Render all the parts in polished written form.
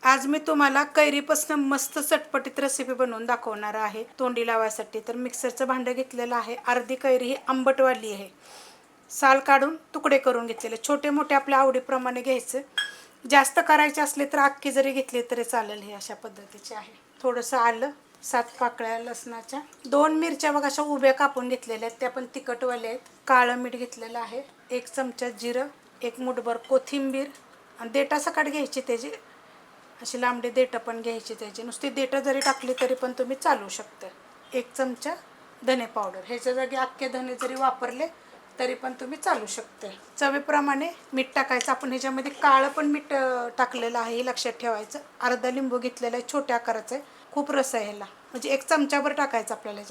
आज मी तुम्हाला कैरीपासून मस्त चटपटीत रेसिपी बनवून दाखवणार आहे तोंडी लावायसाठी। तर मिक्सरचं भांडं घेतलेलं आहे। अर्धी कैरी ही आंबटवाली आहे, साल काढून तुकडे करून घेतलेले। छोटे मोठे आपल्या आवडीप्रमाणे घ्यायचे, जास्त करायचे असले तर अख्खी जरी घेतली तरी चालेल। हे अशा पद्धतीचे आहे। थोडंसं आलं, 7 पाकळ्या लसणाच्या, 2 मिरच्या बघा अशा उभ्या कापून घेतलेल्या आहेत, त्या पण तिखटवाल्या आहेत। काळं मीठ घेतलेलं आहे, 1 चमचा जिरं, 1 मुठभर कोथिंबीर आणि देठासकट घ्यायची त्याची अशी लांबडी देठं पण घ्यायची त्याची। नुसती देठं जरी टाकली तरी पण तुम्ही चालू शकता। 1 चमचा धने पावडर, ह्याच्या जागी अख्खे धने जरी वापरले तरी पण तुम्ही चालू शकते। चवीप्रमाणे मीठ टाकायचं। आपण ह्याच्यामध्ये काळं पण मीठ टाकलेलं आहे, हे लक्षात ठेवायचं। अर्धा लिंबू घेतलेला आहे, छोट्या आकाराचा आहे, खूप रस आहे ह्याला, म्हणजे 1 चमचाभर टाकायचं आपल्याला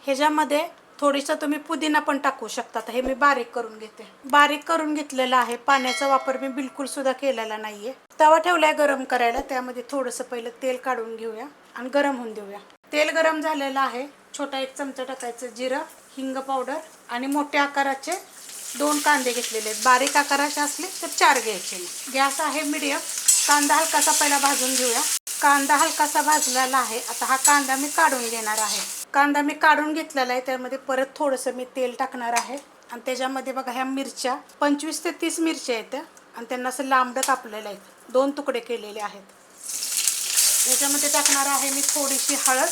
ह्याच्यामध्ये थोडीसं तुम्ही पुदिना पण टाकू शकता। हे मी बारीक करून घेते, बारीक करून घेतलेलं आहे। पाण्याचा वापर मी बिलकुल सुद्धा केलेला नाहीये। तवा ठेवलाय गरम करायला, त्यामध्ये थोडंसं पहिलं तेल काढून घेऊया आणि गरम होऊन देऊया। तेल गरम झालेलं आहे, छोटा 1 चमचा टाकायचं जिरं, हिंग पावडर आणि मोठ्या आकाराचे 2 कांदे घेतलेले आहेत। बारीक आकाराचे असले तर 4 घ्यायचे। गॅस आहे मीडियम। कांदा हलकासा पहिला भाजून घेऊया। कांदा हलकासा भाजलेला आहे। आता हा कांदा मी काढून घेणार आहे। कांदा मी काढून घेतलेला आहे, त्यामध्ये परत थोडंसं मी तेल टाकणार आहे आणि त्याच्यामध्ये बघा ह्या मिरच्या 25 ते 30 मिरच्या आहेत आणि त्यांना असं लांबडं कापलेलं आहे, 2 तुकडे केलेले आहेत। याच्यामध्ये टाकणार आहे मी थोडीशी हळद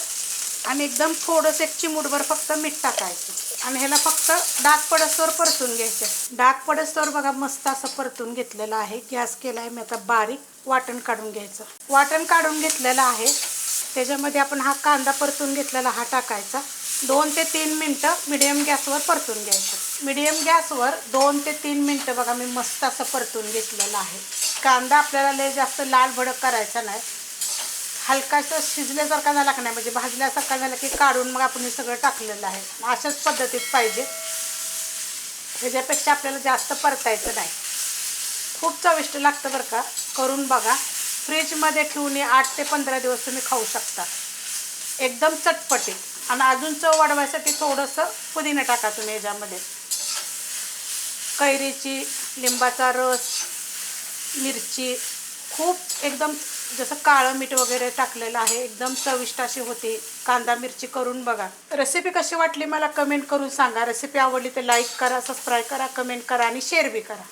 आणि एकदम थोडंसं 1 चिमूटभर फक्त मीठ टाकायचं आणि ह्याला फक्त डाग पडस्तोवर परतून घ्यायचं। डाग पडस्तोवर बघा मस्त असं परतून घेतलेलं आहे। गॅस केला आहे मी आता बारीक। वाटण काढून घ्यायचं। वाटण काढून घेतलेलं आहे, त्याच्यामध्ये आपण हा कांदा परतून घेतलेला हा टाकायचा। 2 ते 3 मिनटं मिडियम गॅसवर परतून घ्यायचं। मिडियम गॅसवर 2 ते 3 मिनटं बघा मी मस्त असं परतून घेतलेलं आहे। कांदा आपल्याला लय जास्त लाल भडक करायचा नाही, हलकासा शिजल्यासारखा झाला का नाही, म्हणजे भाजल्यासारखा झाला की काढून मग आपण हे सगळं टाकलेलं आहे। अशाच पद्धतीत पाहिजे, ह्याच्यापेक्षा आपल्याला जास्त परतायचं नाही। खूप चविष्ट लागतं बरं का, करून बघा। फ्रीजमध्ये ठेवून 8 ते 15 दिवस तुम्ही खाऊ शकता, एकदम चटपटीत। आणि अजून चव वाढवायसाठी थोडंसं पुदिना टाका तुम्ही ह्याच्यामध्ये। कैरीची, लिंबाचा रस, मिरची, खूप एकदम जसं काळं मीठ वगैरे टाकलेलं आहे, एकदम चविष्ट अशी होती। कांदा मिरची करून बघा। रेसिपी कशी वाटली मला कमेंट करून सांगा। रेसिपी आवडली तर लाईक करा, सबस्क्राईब करा, कमेंट करा आणि शेअर बी करा।